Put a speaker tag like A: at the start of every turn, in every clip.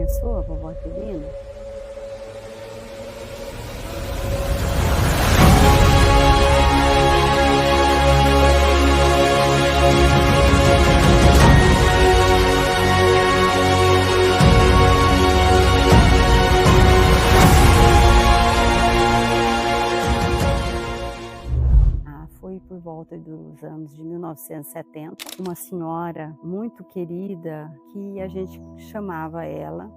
A: começou a vovó Querubina? Foi por volta dos anos de 1970, uma senhora muito querida que a gente chamava ela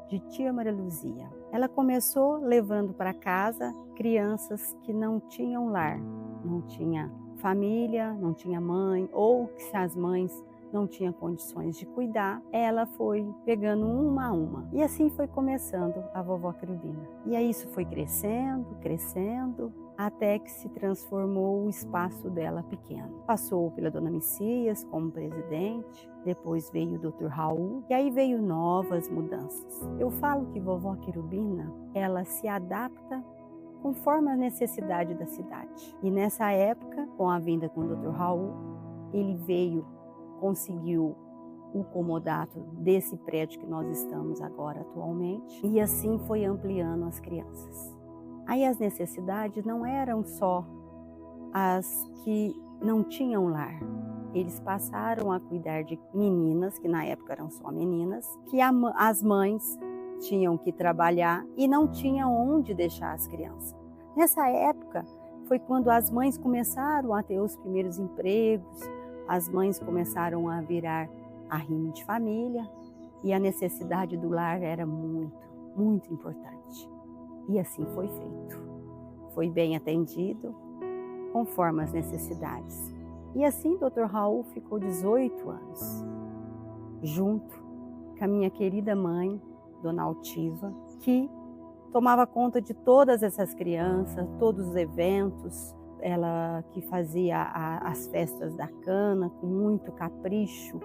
A: de Tia Maria Luzia. Ela começou levando para casa crianças que não tinham lar, não tinha família, não tinha mãe, ou que se as mães não tinham condições de cuidar, ela foi pegando uma a uma. E assim foi começando a vovó Querubina. E aí isso foi crescendo, crescendo, até que se transformou o espaço dela pequeno. Passou pela Dona Messias como presidente, depois veio o Dr. Raul, e aí veio novas mudanças. Eu falo que vovó Querubina, ela se adapta conforme a necessidade da cidade. E nessa época, com a vinda com o Dr. Raul, ele veio, conseguiu o comodato desse prédio que nós estamos agora atualmente, e assim foi ampliando as crianças. Aí as necessidades não eram só as que não tinham lar. Eles passaram a cuidar de meninas, que na época eram só meninas, que as mães tinham que trabalhar e não tinham onde deixar as crianças. Nessa época foi quando as mães começaram a ter os primeiros empregos, as mães começaram a virar arrimo de família e a necessidade do lar era muito, muito importante. E assim foi feito. Foi bem atendido, conforme as necessidades. E assim Dr. Raul ficou 18 anos, junto com a minha querida mãe, Dona Altiva, que tomava conta de todas essas crianças, todos os eventos. Ela que fazia as festas da cana com muito capricho.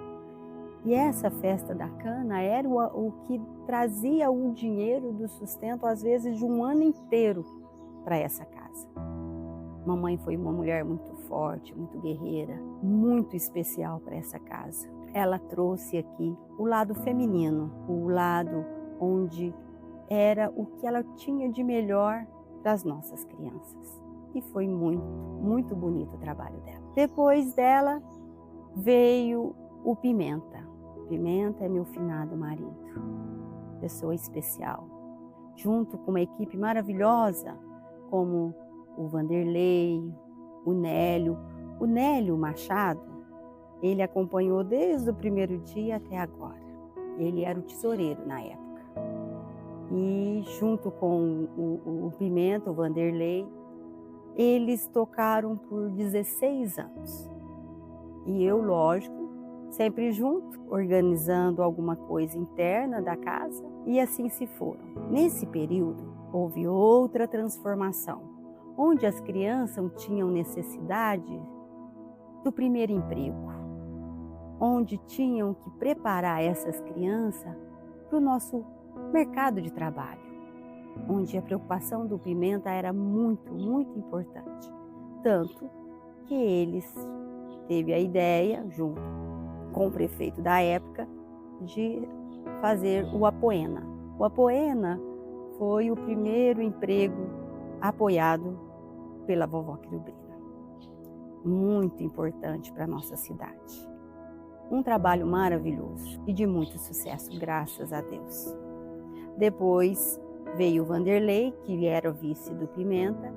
A: E essa festa da cana era o que trazia o dinheiro do sustento, às vezes, de um ano inteiro para essa casa. Mamãe foi uma mulher muito forte, muito guerreira, muito especial para essa casa. Ela trouxe aqui o lado feminino, o lado onde era o que ela tinha de melhor para as nossas crianças. E foi muito, muito bonito o trabalho dela. Depois dela veio o Pimenta. Pimenta é meu finado marido, pessoa especial, junto com uma equipe maravilhosa, como o Vanderlei, o Nélio. O Nélio Machado, ele acompanhou desde o primeiro dia até agora. Ele era o tesoureiro na época. E junto com o Pimenta, o Vanderlei, eles tocaram por 16 anos. E eu, lógico, sempre junto, organizando alguma coisa interna da casa, e assim se foram. Nesse período, houve outra transformação, onde as crianças tinham necessidade do primeiro emprego, onde tinham que preparar essas crianças para o nosso mercado de trabalho, onde a preocupação do Pimenta era muito, muito importante. Tanto que eles teve a ideia, junto com o prefeito da época, de fazer o Apoena. O Apoena foi o primeiro emprego apoiado pela vovó Querubina. Muito importante para a nossa cidade. Um trabalho maravilhoso e de muito sucesso, graças a Deus. Depois veio o Vanderlei, que era o vice do Pimenta,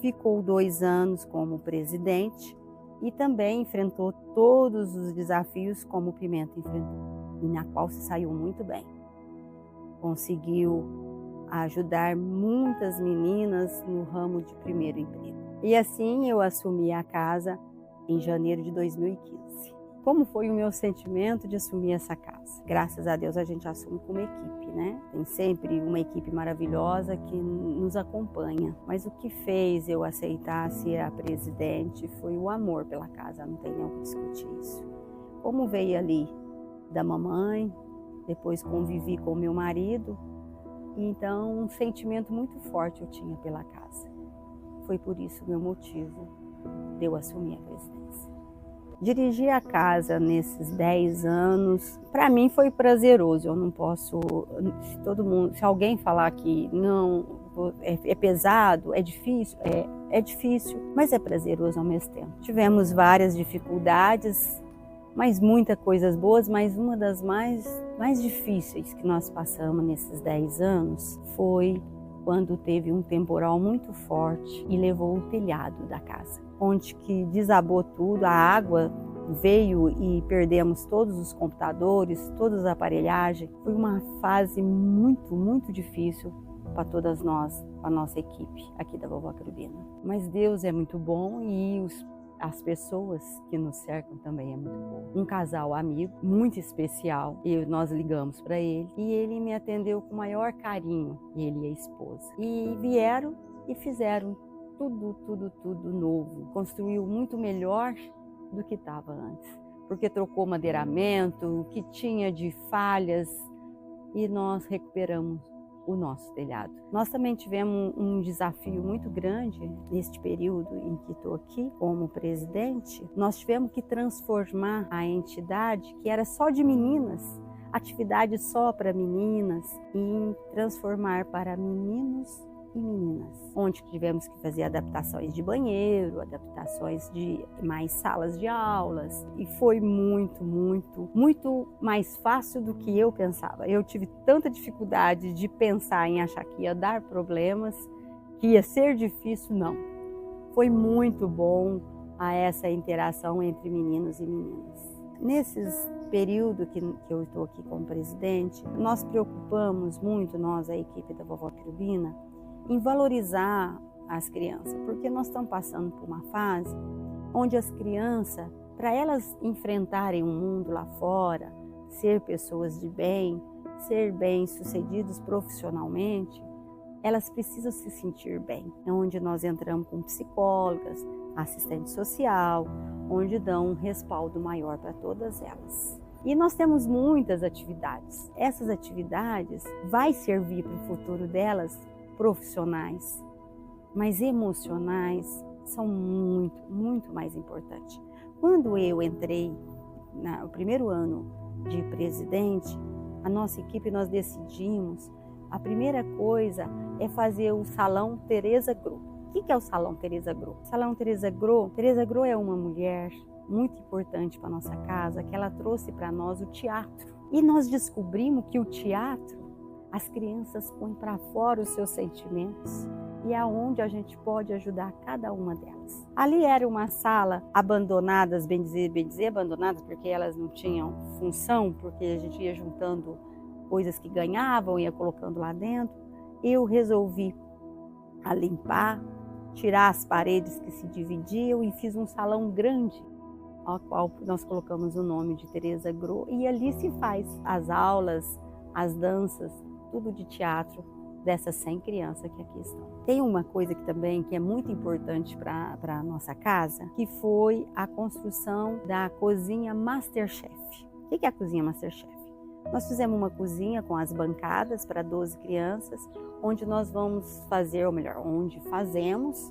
A: ficou 2 anos como presidente, e também enfrentou todos os desafios como o Pimenta enfrentou, e na qual se saiu muito bem. Conseguiu ajudar muitas meninas no ramo de primeiro emprego. E assim eu assumi a casa em janeiro de 2015. Como foi o meu sentimento de assumir essa casa? Graças a Deus a gente assume como equipe, né? Tem sempre uma equipe maravilhosa que nos acompanha. Mas o que fez eu aceitar ser a presidente foi o amor pela casa, não tem nem o que discutir isso. Como veio ali da mamãe, depois convivi com o meu marido, então um sentimento muito forte eu tinha pela casa. Foi por isso o meu motivo de eu assumir a presidência. Dirigir a casa nesses 10 anos, para mim foi prazeroso. Eu não posso, se alguém falar que não, é pesado, é difícil, é difícil, mas é prazeroso ao mesmo tempo. Tivemos várias dificuldades, mas muitas coisas boas, mas uma das mais difíceis que nós passamos nesses 10 anos foi quando teve um temporal muito forte e levou o telhado da casa, onde que desabou tudo, a água veio e perdemos todos os computadores, todas as aparelhagens. Foi uma fase muito, muito difícil para todas nós, para a nossa equipe aqui da Vovó Querubina. Mas Deus é muito bom e as pessoas que nos cercam também é muito bom. Um casal amigo, muito especial, nós ligamos para ele e ele me atendeu com o maior carinho, ele e a esposa. E vieram e fizeram tudo novo. Construiu muito melhor do que estava antes, porque trocou madeiramento, o que tinha de falhas, e nós recuperamos o nosso telhado. Nós também tivemos um desafio muito grande neste período em que estou aqui como presidente. Nós tivemos que transformar a entidade, que era só de meninas, atividade só para meninas, e transformar para meninos e meninas, onde tivemos que fazer adaptações de banheiro, adaptações de mais salas de aulas, e foi muito mais fácil do que eu pensava. Eu tive tanta dificuldade de pensar em achar que ia dar problemas, que ia ser difícil, não. Foi muito bom essa interação entre meninos e meninas. Nesses período que eu estou aqui como presidente, nós preocupamos muito, nós, a equipe da Vovó Querubina, em valorizar as crianças, porque nós estamos passando por uma fase onde as crianças, para elas enfrentarem o mundo lá fora, ser pessoas de bem, ser bem-sucedidos profissionalmente, elas precisam se sentir bem. É onde nós entramos com psicólogas, assistente social, onde dão um respaldo maior para todas elas. E nós temos muitas atividades. Essas atividades vai servir para o futuro delas, profissionais, mas emocionais são muito mais importantes. Quando eu entrei no primeiro ano de presidente, a nossa equipe, nós decidimos, a primeira coisa é fazer o Salão Tereza Gro. O que é o Salão Tereza Gro? O Salão Tereza Gro é uma mulher muito importante para a nossa casa, que ela trouxe para nós o teatro. E nós descobrimos que o teatro, as crianças põem para fora os seus sentimentos e é onde a gente pode ajudar cada uma delas. Ali era uma sala abandonadas, bem dizer abandonadas, porque elas não tinham função, porque a gente ia juntando coisas que ganhavam, ia colocando lá dentro. Eu resolvi limpar, tirar as paredes que se dividiam e fiz um salão grande, ao qual nós colocamos o nome de Tereza Gro, e ali se faz as aulas, as danças, tudo de teatro dessas 100 crianças que aqui estão. Tem uma coisa que também que é muito importante para a nossa casa, que foi a construção da cozinha Masterchef. O que é a cozinha Masterchef? Nós fizemos uma cozinha com as bancadas para 12 crianças, onde nós vamos fazer, ou melhor, onde fazemos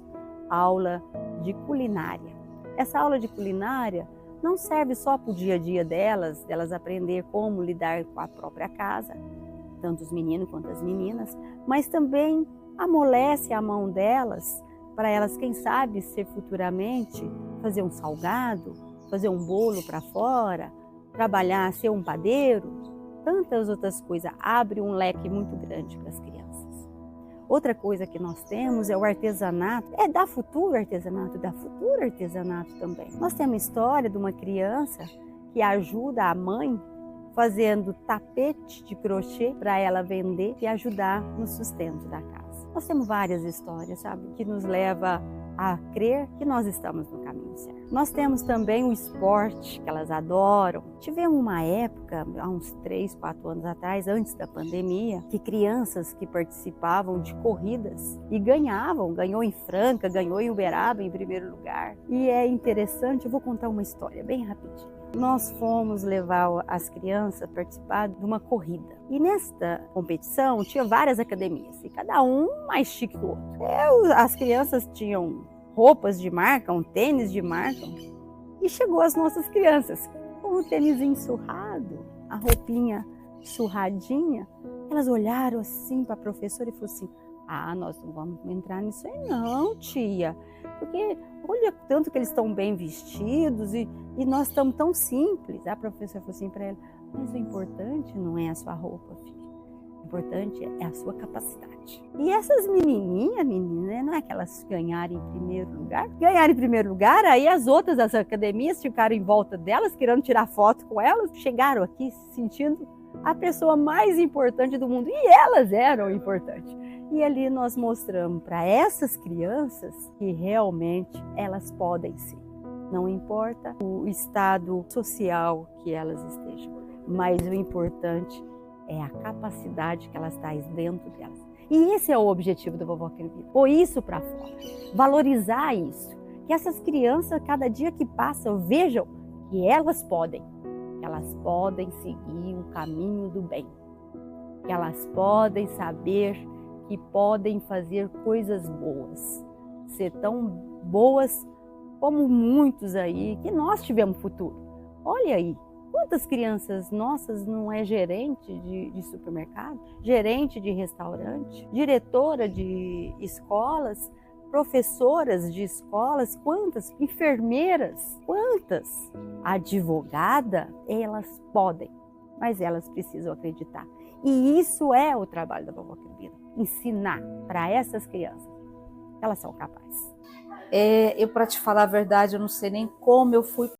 A: aula de culinária. Essa aula de culinária não serve só para o dia a dia delas aprender como lidar com a própria casa, tanto os meninos quanto as meninas, mas também amolece a mão delas, para elas, quem sabe, ser futuramente, fazer um salgado, fazer um bolo para fora, trabalhar, ser um padeiro, tantas outras coisas. Abre um leque muito grande para as crianças. Outra coisa que nós temos é o artesanato, da Futuro Artesanato também. Nós temos a história de uma criança que ajuda a mãe fazendo tapete de crochê para ela vender e ajudar no sustento da casa. Nós temos várias histórias, sabe, que nos leva a crer que nós estamos no caminho certo. Nós temos também o esporte, que elas adoram. Tivemos uma época, há uns 3, 4 anos atrás, antes da pandemia, que crianças que participavam de corridas e ganhou em Franca, ganhou em Uberaba em primeiro lugar. E é interessante, eu vou contar uma história bem rapidinho. Nós fomos levar as crianças a participar de uma corrida. E nesta competição tinha várias academias, e cada um mais chique que o outro. As crianças tinham roupas de marca, um tênis de marca, E chegou as nossas crianças, com o tênisinho surrado, a roupinha surradinha. Elas olharam assim para a professora e falaram assim: ah, nós não vamos entrar nisso aí não, tia. Porque olha tanto que eles estão bem vestidos e nós estamos tão simples. A professora falou assim para ela: mas o importante não é a sua roupa, filha. O importante é a sua capacidade. E essas menininhas, não é que elas ganharam em primeiro lugar? Ganharam em primeiro lugar, aí as outras das academias ficaram em volta delas, querendo tirar foto com elas. Chegaram aqui se sentindo a pessoa mais importante do mundo. E elas eram importantes. E ali nós mostramos para essas crianças que realmente elas podem sim. Não importa o estado social que elas estejam, mas o importante é a capacidade que elas têm dentro delas. E esse é o objetivo da Vovó Crivida. Pôr isso para fora, valorizar isso. Que essas crianças, cada dia que passam, vejam que elas podem seguir o caminho do bem. Que elas podem saber que podem fazer coisas boas, ser tão boas como muitos aí, que nós tivemos futuro. Olha aí, quantas crianças nossas não é gerente de supermercado, gerente de restaurante, diretora de escolas, professoras de escolas, quantas enfermeiras, quantas advogada, elas podem, mas elas precisam acreditar. E isso é o trabalho da Vovó Crivida, ensinar para essas crianças que elas são capazes.
B: Eu, para te falar a verdade, eu não sei nem como eu fui